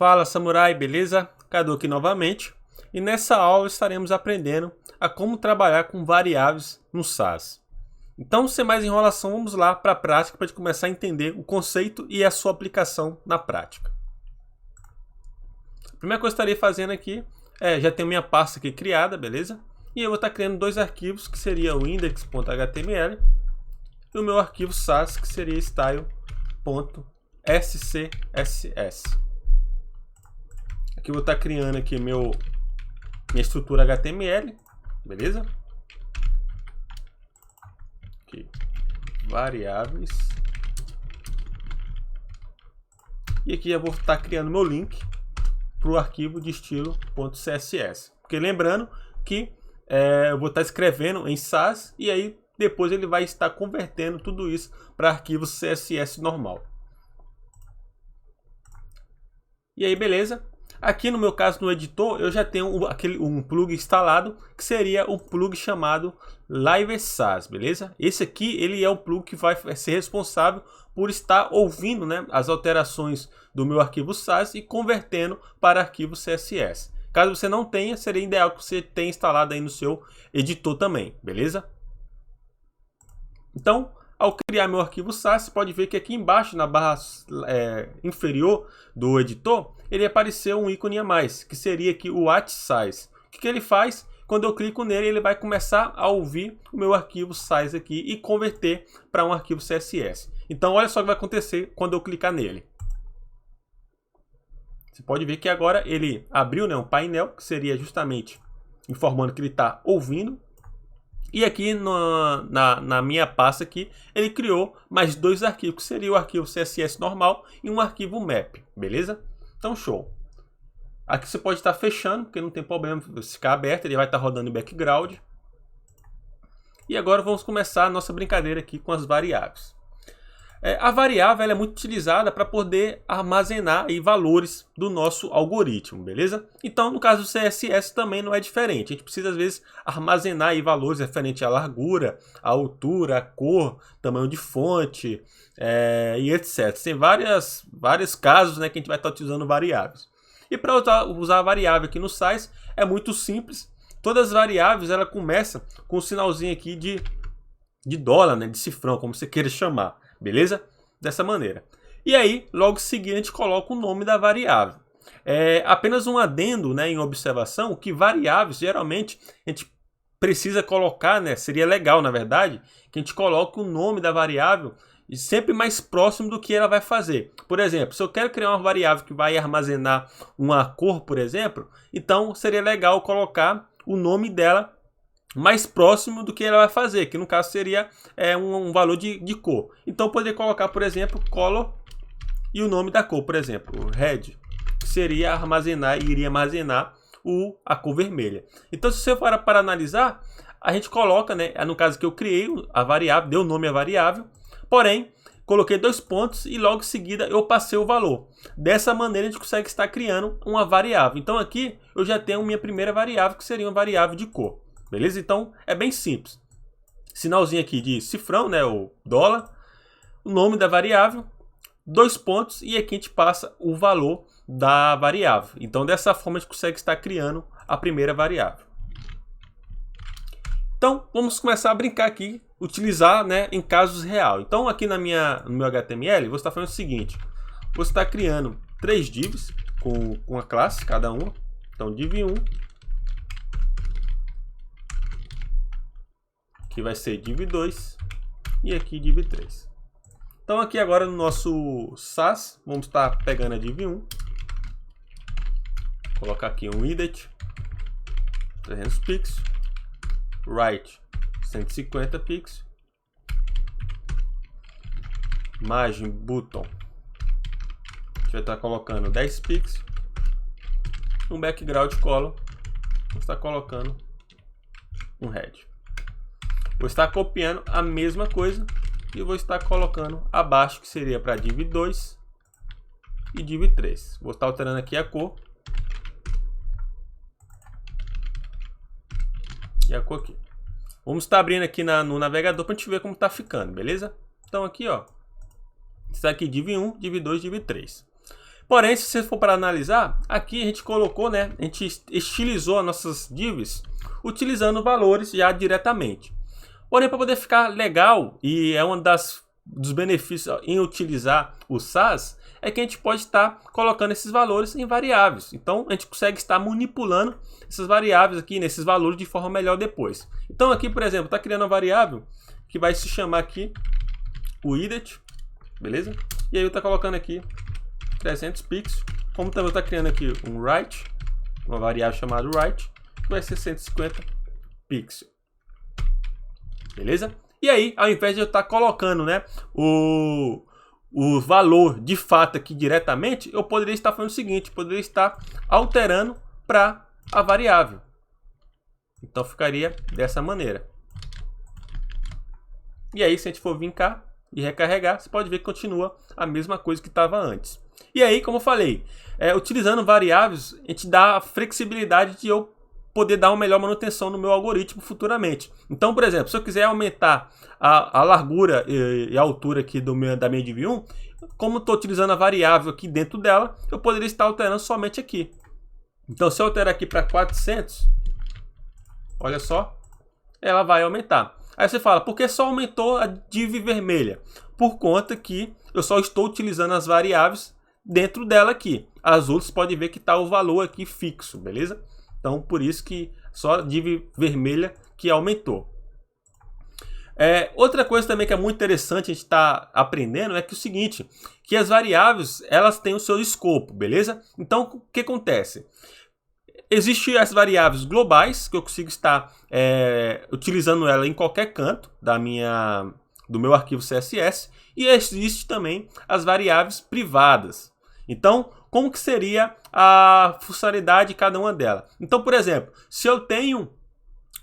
Fala Samurai, beleza? Cadu aqui novamente e nessa aula estaremos aprendendo a como trabalhar com variáveis no SAS. Então, sem mais enrolação, vamos lá para a prática para a gente começar a entender o conceito e a sua aplicação na prática. A primeira coisa que eu estarei fazendo aqui já tenho minha pasta aqui criada, beleza? E eu vou estar criando dois arquivos que seria o index.html e o meu arquivo SAS que seria style.scss. Aqui eu vou estar criando aqui minha estrutura HTML, beleza? Aqui, variáveis. E aqui eu vou estar criando meu link para o arquivo de estilo.css. Porque lembrando que eu vou estar escrevendo em SAS e aí depois ele vai estar convertendo tudo isso para arquivo CSS normal. E aí, beleza? Aqui no meu caso, no editor, eu já tenho um plugin instalado, que seria o plugin chamado Live SAS, beleza? Esse aqui, ele é o plugin que vai ser responsável por estar ouvindo, né, as alterações do meu arquivo SAS e convertendo para arquivo CSS. Caso você não tenha, seria ideal que você tenha instalado aí no seu editor também, beleza? Então, ao criar meu arquivo SAS, você pode ver que aqui embaixo, na barra inferior do editor, ele apareceu um ícone a mais, que seria aqui o @size. O que ele faz? Quando eu clico nele, ele vai começar a ouvir o meu arquivo size aqui e converter para um arquivo CSS. Então, olha só o que vai acontecer quando eu clicar nele. Você pode ver que agora ele abriu, né, um painel, que seria justamente informando que ele está ouvindo. E aqui na minha pasta aqui, ele criou mais dois arquivos, que seria o arquivo CSS normal e um arquivo map, beleza? Então, show. Aqui você pode estar fechando, porque não tem problema se ficar aberto, ele vai estar rodando em background. E agora vamos começar a nossa brincadeira aqui com as variáveis. A variável ela é muito utilizada para poder armazenar aí valores do nosso algoritmo, beleza? Então, no caso do CSS também não é diferente. A gente precisa, às vezes, armazenar aí valores referentes à largura, à altura, à cor, tamanho de fonte e etc. Tem vários casos, né, que a gente vai estar utilizando variáveis. E para usar a variável aqui no SAS é muito simples. Todas as variáveis ela começam com um sinalzinho aqui de dólar, né, de cifrão, como você queira chamar. Beleza? Dessa maneira. E aí, logo em seguida, a gente coloca o nome da variável. Apenas um adendo, né, em observação, que variáveis, geralmente, a gente precisa colocar, né, seria legal, na verdade, que a gente coloque o nome da variável sempre mais próximo do que ela vai fazer. Por exemplo, se eu quero criar uma variável que vai armazenar uma cor, por exemplo, então seria legal colocar o nome dela mais próximo do que ela vai fazer, que no caso seria um valor de cor. Então eu poderia colocar, por exemplo, color e o nome da cor, por exemplo, red, que seria iria armazenar a cor vermelha. Então, se você for para analisar, a gente coloca, né, no caso que eu criei a variável, dei o nome à variável, porém, coloquei dois pontos e logo em seguida eu passei o valor. Dessa maneira a gente consegue estar criando uma variável. Então aqui eu já tenho minha primeira variável, que seria uma variável de cor. Beleza? Então, é bem simples. Sinalzinho aqui de cifrão, né? O dólar. O nome da variável. Dois pontos. E aqui a gente passa o valor da variável. Então, dessa forma, a gente consegue estar criando a primeira variável. Então, vamos começar a brincar aqui. Utilizar, né, em casos reais. Então, aqui no meu HTML, vou estar fazendo o seguinte. Vou estar criando 3 divs com a classe, cada uma. Então, div 1. Aqui vai ser div 2 e aqui div 3. Então aqui agora no nosso SAS, vamos estar pegando a div 1. Colocar aqui um width 300 pixels, right 150 pixels, margem button, a gente vai estar colocando 10 pixels, um background color, vamos estar colocando um head. Vou estar copiando a mesma coisa e vou estar colocando abaixo, que seria para div 2 e div 3. Vou estar alterando aqui a cor. E a cor aqui. Vamos estar abrindo aqui no navegador para a gente ver como está ficando, beleza? Então aqui, ó, está aqui div 1, div 2, div 3. Porém, se você for para analisar, aqui a gente colocou, né, a gente estilizou as nossas divs utilizando valores já diretamente. Porém, para poder ficar legal, e é um dos benefícios em utilizar o SAS, é que a gente pode estar colocando esses valores em variáveis. Então, a gente consegue estar manipulando essas variáveis aqui, nesses valores, de forma melhor depois. Então, aqui, por exemplo, está criando uma variável que vai se chamar aqui o idet, beleza? E aí eu estou colocando aqui 300 pixels. Como também está criando aqui um write, uma variável chamada write, que vai ser 150 pixels. Beleza? E aí, ao invés de eu estar colocando, né, o valor de fato aqui diretamente, eu poderia estar fazendo o seguinte, poderia estar alterando para a variável. Então ficaria dessa maneira. E aí, se a gente for vir cá e recarregar, você pode ver que continua a mesma coisa que estava antes. E aí, como eu falei, utilizando variáveis, a gente dá a flexibilidade de eu poder dar uma melhor manutenção no meu algoritmo futuramente. Então, por exemplo, se eu quiser aumentar a largura e a altura aqui da minha div1, como estou utilizando a variável aqui dentro dela, eu poderia estar alterando somente aqui. Então, se eu alterar aqui para 400, olha só, ela vai aumentar. Aí você fala, por que só aumentou a div vermelha? Por conta que eu só estou utilizando as variáveis dentro dela aqui. As outras podem ver que está o valor aqui fixo, beleza? Então, por isso que só a div vermelha que aumentou. Outra coisa também que é muito interessante a gente estar aprendendo é que o seguinte, que as variáveis, elas têm o seu escopo, beleza? Então, o que acontece? Existem as variáveis globais, que eu consigo estar utilizando ela em qualquer canto do meu arquivo CSS, e existe também as variáveis privadas. Então, como que seria a funcionalidade de cada uma delas? Então, por exemplo, se eu tenho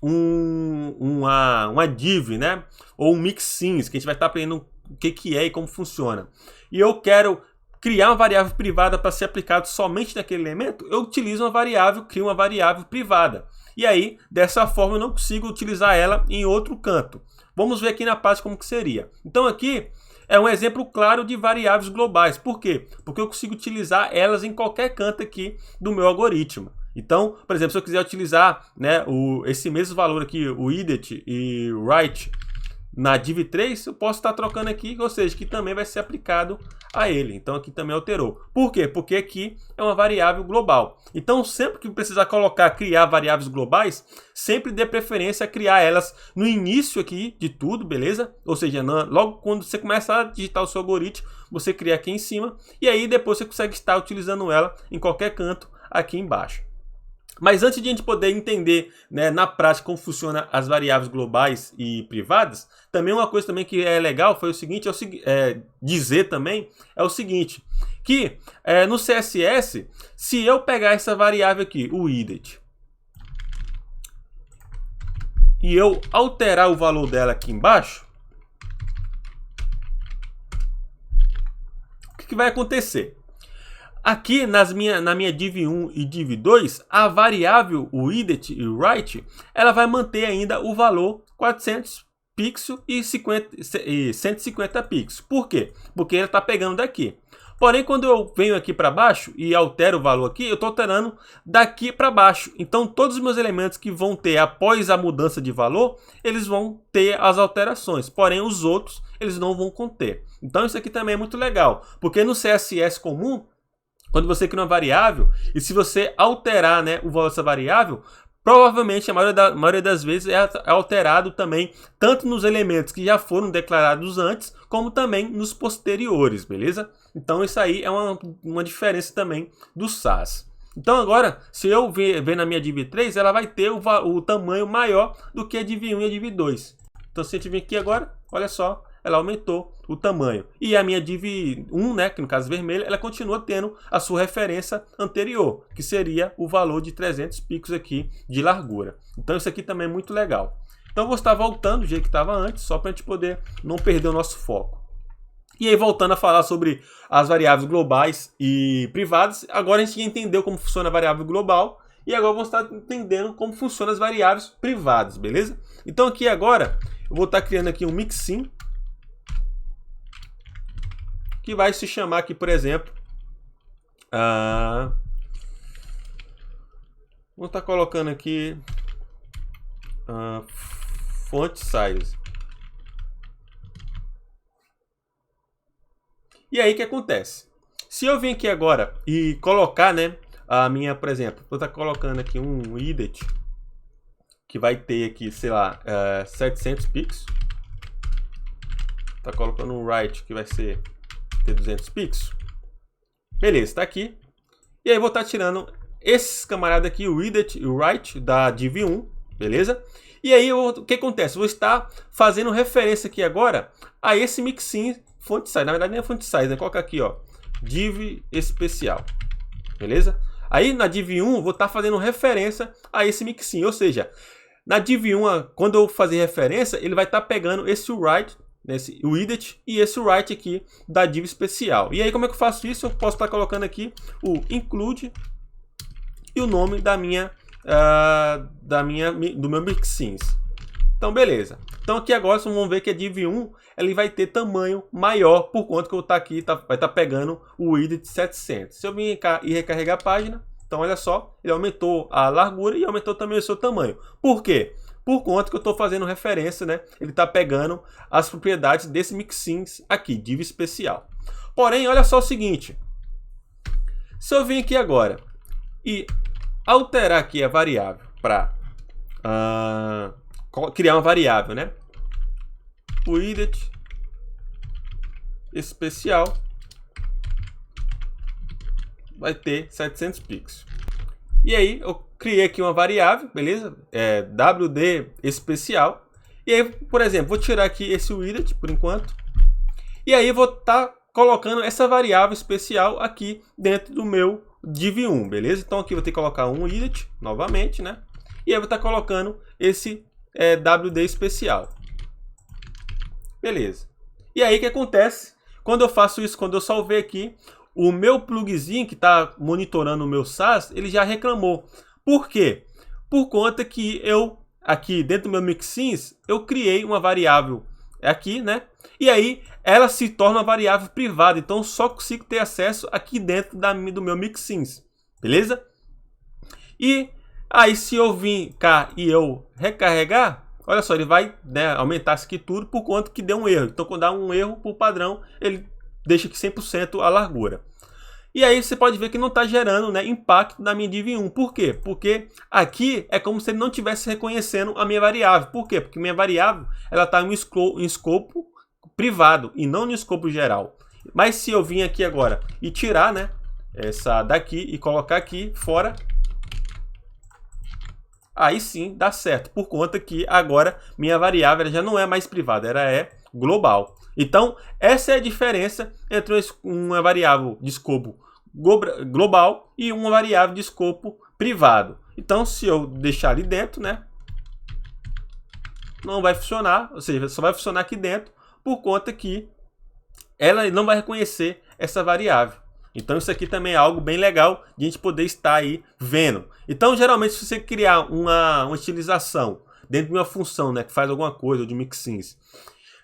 uma div, né, ou um mixins, que a gente vai estar aprendendo o que é e como funciona, e eu quero criar uma variável privada para ser aplicado somente naquele elemento, eu utilizo uma variável, crio uma variável privada. E aí, dessa forma, eu não consigo utilizar ela em outro canto. Vamos ver aqui na parte como que seria. Então aqui é um exemplo claro de variáveis globais. Por quê? Porque eu consigo utilizar elas em qualquer canto aqui do meu algoritmo. Então, por exemplo, se eu quiser utilizar, né, esse mesmo valor aqui, o idet e o write, na div3, eu posso estar trocando aqui, ou seja, que também vai ser aplicado a ele. Então aqui também alterou. Por quê? Porque aqui é uma variável global. Então sempre que precisar criar variáveis globais, sempre dê preferência a criar elas no início aqui de tudo, beleza? Ou seja, logo quando você começa a digitar o seu algoritmo, você cria aqui em cima, e aí depois você consegue estar utilizando ela em qualquer canto aqui embaixo. Mas antes de a gente poder entender, né, na prática como funciona as variáveis globais e privadas, também uma coisa também que é legal foi o seguinte, dizer também é o seguinte, que no CSS, se eu pegar essa variável aqui, o idet, e eu alterar o valor dela aqui embaixo, o que vai acontecer? Aqui na minha div1 e div2, a variável, o idet e o write, ela vai manter ainda o valor 400 pixels e 150 pixels. Por quê? Porque ele está pegando daqui. Porém, quando eu venho aqui para baixo e altero o valor aqui, eu estou alterando daqui para baixo. Então, todos os meus elementos que vão ter após a mudança de valor, eles vão ter as alterações. Porém, os outros, eles não vão conter. Então, isso aqui também é muito legal. Porque no CSS comum, quando você cria uma variável, e se você alterar, né, o valor dessa variável, provavelmente a maioria das vezes é alterado também, tanto nos elementos que já foram declarados antes, como também nos posteriores, beleza? Então isso aí é uma diferença também do SAS. Então agora, se eu ver na minha div3, ela vai ter o tamanho maior do que a div1 e a div2. Então se a gente vir aqui agora, olha só, ela aumentou o tamanho. E a minha div1, né, que no caso vermelha, ela continua tendo a sua referência anterior, que seria o valor de 300 pixels aqui de largura. Então isso aqui também é muito legal. Então eu vou estar voltando do jeito que estava antes, só para a gente poder não perder o nosso foco. E aí voltando a falar sobre as variáveis globais e privadas, agora a gente entendeu como funciona a variável global, e agora vamos estar entendendo como funcionam as variáveis privadas, beleza? Então aqui agora, eu vou estar criando aqui um mixin, que vai se chamar aqui, por exemplo, Vou estar colocando aqui font size. E aí o que acontece? Se eu vir aqui agora e colocar, né, a minha, por exemplo, vou estar colocando aqui um edit que vai ter aqui, sei lá, 700 pixels. Tá colocando um right que vai ter 200 pixels. Beleza, tá aqui. E aí vou estar tirando esses camaradas aqui, o edit e o right da div 1, beleza? E aí o que acontece? Vou estar fazendo referência aqui agora a esse mixin font size. Na verdade nem é font size, né? Coloca aqui, ó, div especial, beleza? Aí na div 1 vou estar fazendo referência a esse mixin, ou seja, na div 1, quando eu fazer referência, ele vai estar pegando esse right, o edit e esse right aqui da div especial. E aí como é que eu faço isso? Eu posso estar colocando aqui o include e o nome do meu mixins. Então beleza. Então aqui agora vocês vão ver que a div 1 ele vai ter tamanho maior por conta que eu estou aqui vai estar pegando o edit 700. Se eu vir cá e recarregar a página, então olha só, ele aumentou a largura e aumentou também o seu tamanho. Por quê? Por conta que eu estou fazendo referência, né? Ele está pegando as propriedades desse mixins aqui, div especial. Porém, olha só o seguinte. Se eu vir aqui agora e alterar aqui a variável para criar uma variável, né? O edit especial vai ter 700 pixels. E aí eu criei aqui uma variável, beleza? WD especial. E aí, por exemplo, vou tirar aqui esse widget por enquanto. E aí vou estar colocando essa variável especial aqui dentro do meu div 1, beleza? Então aqui vou ter que colocar um widget novamente, né? E aí vou estar colocando esse WD especial. Beleza. E aí o que acontece? Quando eu faço isso, quando eu salvei aqui, o meu plugzinho que está monitorando o meu SaaS, ele já reclamou. Por quê? Por conta que eu, aqui dentro do meu mixins, eu criei uma variável aqui, né? E aí ela se torna uma variável privada. Então eu só consigo ter acesso aqui dentro do meu mixins. Beleza? E aí se eu vir cá e eu recarregar, olha só, ele vai, né, aumentar isso aqui tudo por conta que deu um erro. Então quando dá um erro por padrão, ele deixa aqui 100% a largura. E aí você pode ver que não está gerando, né, impacto na minha div 1. Por quê? Porque aqui é como se ele não estivesse reconhecendo a minha variável. Por quê? Porque minha variável está em escopo privado e não no escopo geral. Mas se eu vir aqui agora e tirar, né, essa daqui e colocar aqui fora, aí sim dá certo. Por conta que agora minha variável já não é mais privada, ela é global. Então, essa é a diferença entre uma variável de escopo global e uma variável de escopo privado. Então, se eu deixar ali dentro, né, não vai funcionar, ou seja, só vai funcionar aqui dentro por conta que ela não vai reconhecer essa variável. Então, isso aqui também é algo bem legal de a gente poder estar aí vendo. Então, geralmente, se você criar uma utilização dentro de uma função, né, que faz alguma coisa de mixins,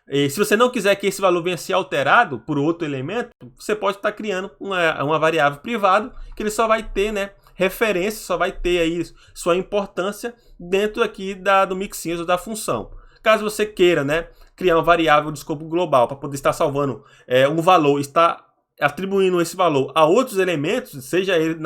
e se você não quiser que esse valor venha a ser alterado por outro elemento, você pode estar criando uma variável privada que ele só vai ter, né, referência, só vai ter aí sua importância dentro aqui do mixins ou da função. Caso você queira, né, criar uma variável de escopo global para poder estar salvando um valor, está atribuindo esse valor a outros elementos, seja ele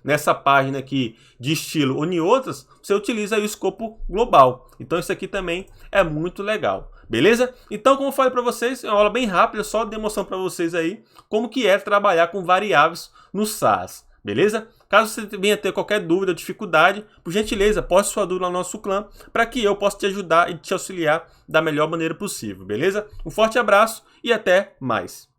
nessa página aqui de estilo ou em outras, você utiliza aí o escopo global. Então isso aqui também é muito legal. Beleza? Então, como eu falei para vocês, é uma aula bem rápida, só demonstração para vocês aí como que é trabalhar com variáveis no SaaS. Beleza? Caso você venha ter qualquer dúvida ou dificuldade, por gentileza, poste sua dúvida no nosso clã para que eu possa te ajudar e te auxiliar da melhor maneira possível. Beleza? Um forte abraço e até mais.